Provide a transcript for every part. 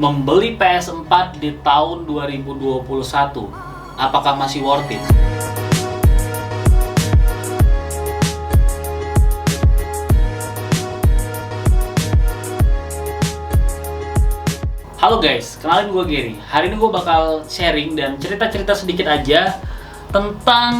Membeli PS4 di tahun 2021, apakah masih worth it? Halo guys, kenalin gue Gary. Hari ini gue bakal sharing dan cerita-cerita sedikit aja tentang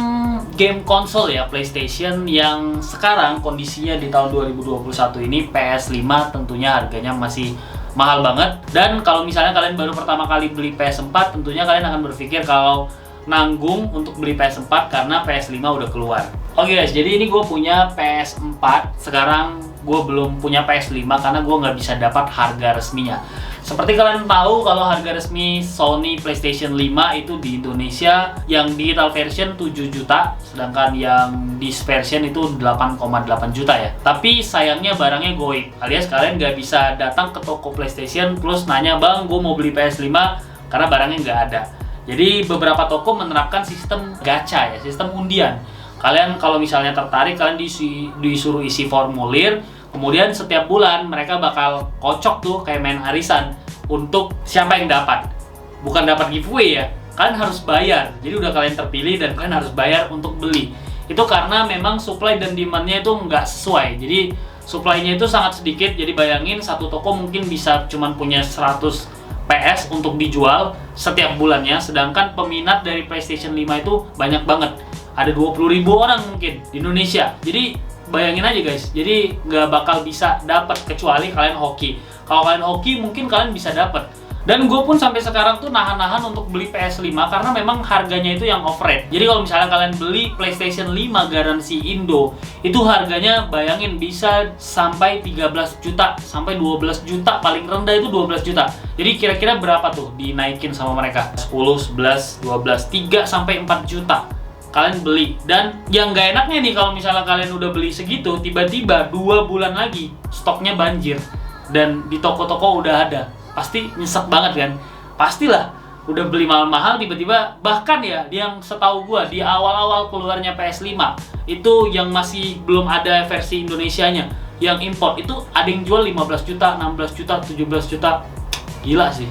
game konsol ya, PlayStation yang sekarang kondisinya di tahun 2021 ini PS5 tentunya harganya masih mahal banget. Dan kalau misalnya kalian baru pertama kali beli PS4, tentunya kalian akan berpikir kalau nanggung untuk beli PS4 karena PS5 udah keluar. Oke guys, jadi ini gue punya PS4. Sekarang gue belum punya PS5 karena gue nggak bisa dapat harga resminya. Seperti kalian tahu, kalau harga resmi Sony PlayStation 5 itu di Indonesia yang digital version 7 juta, sedangkan yang disc version itu 8,8 juta ya. Tapi sayangnya barangnya goib, alias kalian nggak bisa datang ke toko PlayStation terus nanya, "Bang, gue mau beli PS5," karena barangnya nggak ada. Jadi beberapa toko menerapkan sistem gacha ya, sistem undian. Kalian kalau misalnya tertarik, kalian disuruh isi formulir. Kemudian setiap bulan mereka bakal kocok tuh kayak main arisan untuk siapa yang dapat. Bukan dapat giveaway ya, kalian harus bayar. Jadi udah kalian terpilih dan kalian harus bayar untuk beli. Itu karena memang supply dan demand-nya itu nggak sesuai. Jadi supply-nya itu sangat sedikit. Jadi bayangin satu toko mungkin bisa cuman punya 100 PS untuk dijual setiap bulannya. Sedangkan peminat dari PlayStation 5 itu banyak banget. Ada 20.000 orang mungkin di Indonesia. Jadi bayangin aja guys, jadi nggak bakal bisa dapat kecuali kalian hoki. Kalau kalian hoki mungkin kalian bisa dapat. Dan gue pun sampai sekarang tuh nahan-nahan untuk beli PS5 karena memang harganya itu yang off-rate. Jadi kalau misalnya kalian beli PlayStation 5 garansi Indo, itu harganya bayangin bisa sampai 13 juta sampai 12 juta, paling rendah itu 12 juta. Jadi kira-kira berapa tuh dinaikin sama mereka? 10, 11, 12, 3 sampai 4 juta. Kalian beli. Dan yang gak enaknya nih, kalau misalnya kalian udah beli segitu, tiba-tiba 2 bulan lagi stoknya banjir dan di toko-toko udah ada, pasti nyesek banget kan? Pastilah, udah beli mahal-mahal tiba-tiba. Bahkan ya, yang setahu gua di awal-awal keluarnya PS5 itu yang masih belum ada versi Indonesianya, yang import itu ada yang jual 15 juta, 16 juta, 17 juta. Gila sih,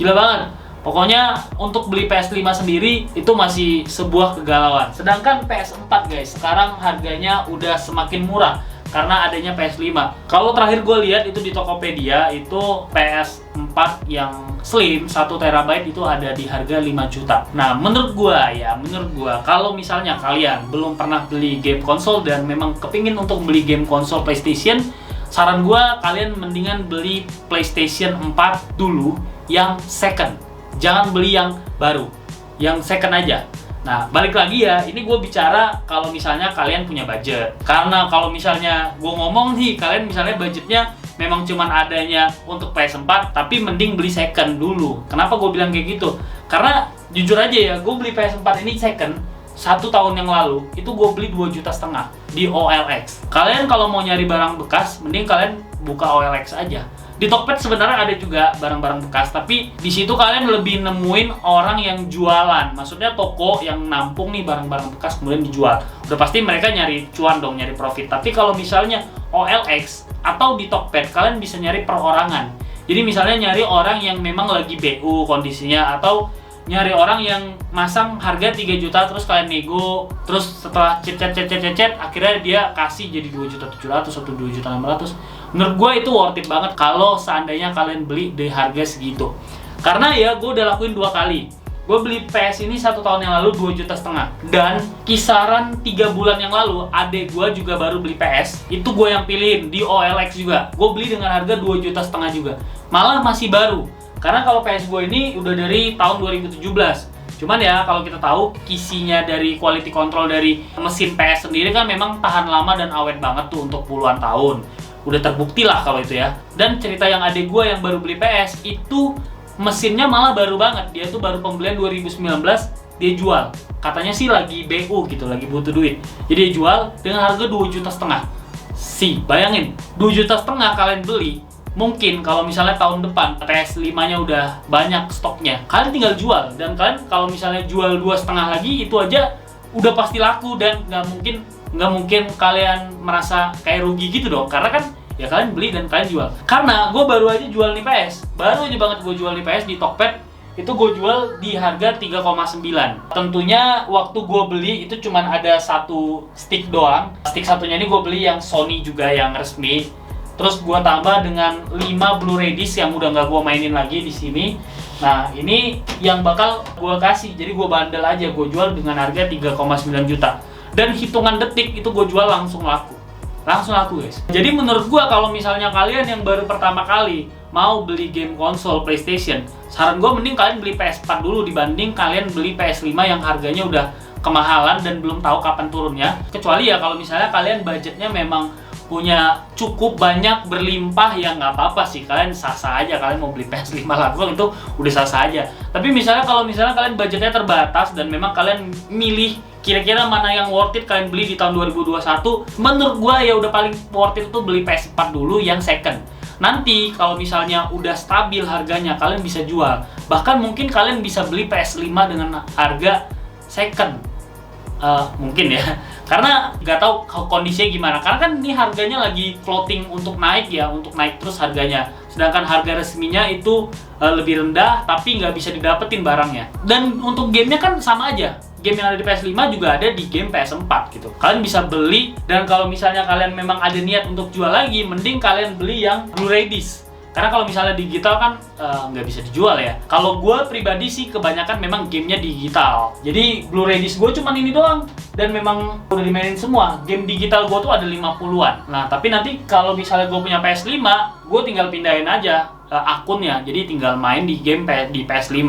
gila banget. Pokoknya untuk beli PS5 sendiri itu masih sebuah kegalauan. Sedangkan PS4 guys, sekarang harganya udah semakin murah karena adanya PS5. Kalau terakhir gue lihat itu di Tokopedia, itu PS4 yang slim 1 TB itu ada di harga 5 juta. Nah, menurut gue kalau misalnya kalian belum pernah beli game konsol dan memang kepingin untuk beli game konsol PlayStation, saran gue kalian mendingan beli PlayStation 4 dulu yang second. Jangan beli yang baru, yang second aja. Nah, balik lagi ya, ini gue bicara kalau misalnya kalian punya budget. Karena kalau misalnya gue ngomong nih, kalian misalnya budgetnya memang cuman adanya untuk PS4, tapi mending beli second dulu. Kenapa gue bilang kayak gitu? Karena jujur aja ya, gue beli PS4 ini second 1 tahun yang lalu, itu gue beli 2,5 juta di OLX. Kalian kalau mau nyari barang bekas, mending kalian buka OLX aja. Di Tokped sebenarnya ada juga barang-barang bekas, tapi di situ kalian lebih nemuin orang yang jualan. Maksudnya toko yang nampung nih barang-barang bekas kemudian dijual. Udah pasti mereka nyari cuan dong, nyari profit. Tapi kalau misalnya OLX atau di Tokped, kalian bisa nyari perorangan. Jadi misalnya nyari orang yang memang lagi BU kondisinya, atau nyari orang yang masang harga 3 juta terus kalian nego, terus setelah chat akhirnya dia kasih jadi 2.700.000 atau 2.600.000. Menurut gue itu worth it banget kalau seandainya kalian beli di harga segitu. Karena ya gue udah lakuin 2 kali. Gue beli PS ini 1 tahun yang lalu 2,5 juta. Dan kisaran 3 bulan yang lalu adek gue juga baru beli PS. Itu gue yang pilihin di OLX juga. Gue beli dengan harga 2,5 juta juga. Malah masih baru. Karena kalau PS gue ini udah dari tahun 2017. Cuman ya kalau kita tahu kisinya dari quality control dari mesin PS sendiri kan memang tahan lama dan awet banget tuh untuk puluhan tahun. Udah terbukti lah kalau itu ya. Dan cerita yang adik gue yang baru beli PS itu mesinnya malah baru banget. Dia tuh baru pembelian 2019 dia jual. Katanya sih lagi BU gitu, lagi butuh duit. Jadi dia jual dengan harga 2,5 juta. Bayangin 2,5 juta kalian beli. Mungkin kalau misalnya tahun depan PS5-nya udah banyak stoknya, kalian tinggal jual. Dan kalian kalau misalnya jual 2,5 lagi, itu aja udah pasti laku. Dan nggak mungkin kalian merasa kayak rugi gitu dong. Karena kan ya kalian beli dan kalian jual. Karena gue baru aja jual nih PS, baru aja banget gue jual nih PS di Tokped, itu gue jual di harga 3,9. Tentunya waktu gue beli itu cuman ada satu stick doang. Stick satunya ini gue beli yang Sony juga yang resmi. Terus gue tambah dengan 5 Blu-ray disc yang udah nggak gue mainin lagi di sini. Nah ini yang bakal gue kasih, jadi gue bandel aja, gue jual dengan harga 3,9 juta. Dan hitungan detik itu gue jual langsung laku guys. Jadi menurut gue kalau misalnya kalian yang baru pertama kali mau beli game konsol PlayStation, saran gue mending kalian beli PS4 dulu dibanding kalian beli PS5 yang harganya udah kemahalan dan belum tahu kapan turunnya. Kecuali ya kalau misalnya kalian budgetnya memang punya cukup banyak berlimpah, ya nggak apa-apa sih, kalian sah-sah aja kalian mau beli PS5 langsung, itu udah sah-sah aja. Tapi misalnya kalau misalnya kalian budgetnya terbatas dan memang kalian milih kira-kira mana yang worth it kalian beli di tahun 2021, menurut gua ya udah paling worth it tuh beli PS4 dulu yang second. Nanti kalau misalnya udah stabil harganya kalian bisa jual. Bahkan mungkin kalian bisa beli PS5 dengan harga second. Mungkin ya. Karena nggak tahu kondisinya gimana. Karena kan ini harganya lagi floating untuk naik ya, untuk naik terus harganya. Sedangkan harga resminya itu lebih rendah tapi nggak bisa didapetin barangnya. Dan untuk gamenya kan sama aja. Game yang ada di PS5 juga ada di game PS4 gitu. Kalian bisa beli, dan kalau misalnya kalian memang ada niat untuk jual lagi, mending kalian beli yang Blu-ray disc. Karena kalau misalnya digital kan nggak bisa dijual ya. Kalau gue pribadi sih kebanyakan memang gamenya digital. Jadi Blu-ray disc gue cuman ini doang. Dan memang udah dimainin semua. Game digital gue tuh ada 50-an. Nah tapi nanti kalau misalnya gue punya PS5, gue tinggal pindahin aja akunnya. Jadi tinggal main di game di PS5.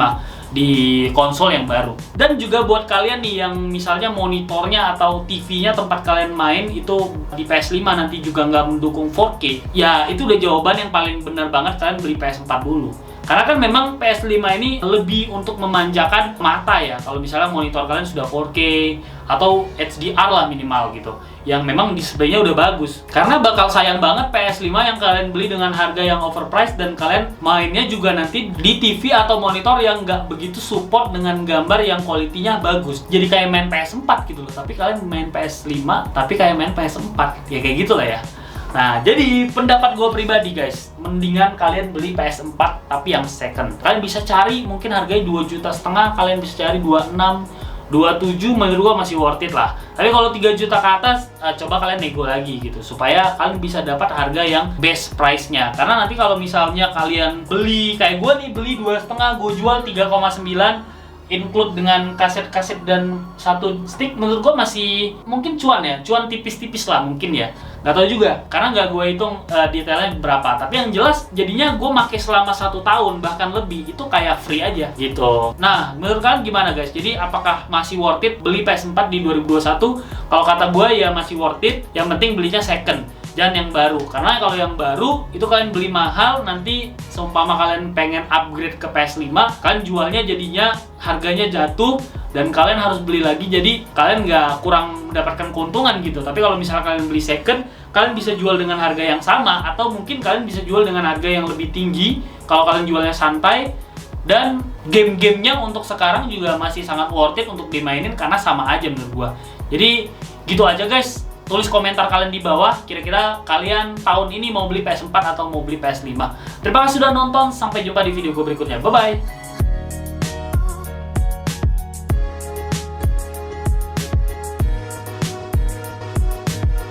Di konsol yang baru. Dan juga buat kalian nih yang misalnya monitornya atau TV-nya tempat kalian main itu di PS5 nanti juga nggak mendukung 4K, ya itu udah jawaban yang paling benar banget, kalian beli PS4 dulu. Karena kan memang PS5 ini lebih untuk memanjakan mata ya. Kalau misalnya monitor kalian sudah 4K atau HDR lah minimal gitu, yang memang displaynya udah bagus. Karena bakal sayang banget PS5 yang kalian beli dengan harga yang overpriced dan kalian mainnya juga nanti di TV atau monitor yang nggak begitu support dengan gambar yang kualitinya bagus. Jadi kayak main PS4 gitu loh, tapi kalian main PS5 tapi kayak main PS4. Ya kayak gitu lah ya. Nah, jadi pendapat gue pribadi guys, mendingan kalian beli PS4 tapi yang second. Kalian bisa cari mungkin harganya 2,5 juta, kalian bisa cari 26, 27, menurut gue masih worth it lah. Tapi kalau 3 juta ke atas, coba kalian nego lagi gitu, supaya kalian bisa dapat harga yang best price-nya. Karena nanti kalau misalnya kalian beli, kayak gue nih, beli 2,5, gue jual 3,9, include dengan kaset-kaset dan satu stick, menurut gue masih mungkin cuan ya, cuan tipis-tipis lah mungkin ya, nggak tahu juga karena nggak gue hitung detailnya berapa. Tapi yang jelas jadinya gue pakai selama 1 tahun bahkan lebih, itu kayak free aja gitu. Nah menurut kalian gimana guys? Jadi apakah masih worth it beli PS4 di 2021? Kalau kata gue ya masih worth it, yang penting belinya second, jangan yang baru. Karena kalau yang baru itu kalian beli mahal, nanti seumpama kalian pengen upgrade ke PS5, kalian jualnya jadinya harganya jatuh dan kalian harus beli lagi, jadi kalian nggak kurang mendapatkan keuntungan gitu. Tapi kalau misalnya kalian beli second, kalian bisa jual dengan harga yang sama, atau mungkin kalian bisa jual dengan harga yang lebih tinggi kalau kalian jualnya santai. Dan game-gamenya untuk sekarang juga masih sangat worth it untuk dimainin karena sama aja menurut gua. Jadi gitu aja guys. Tulis komentar kalian di bawah, kira-kira kalian tahun ini mau beli PS4 atau mau beli PS5. Terima kasih sudah nonton, sampai jumpa di video gue berikutnya. Bye-bye!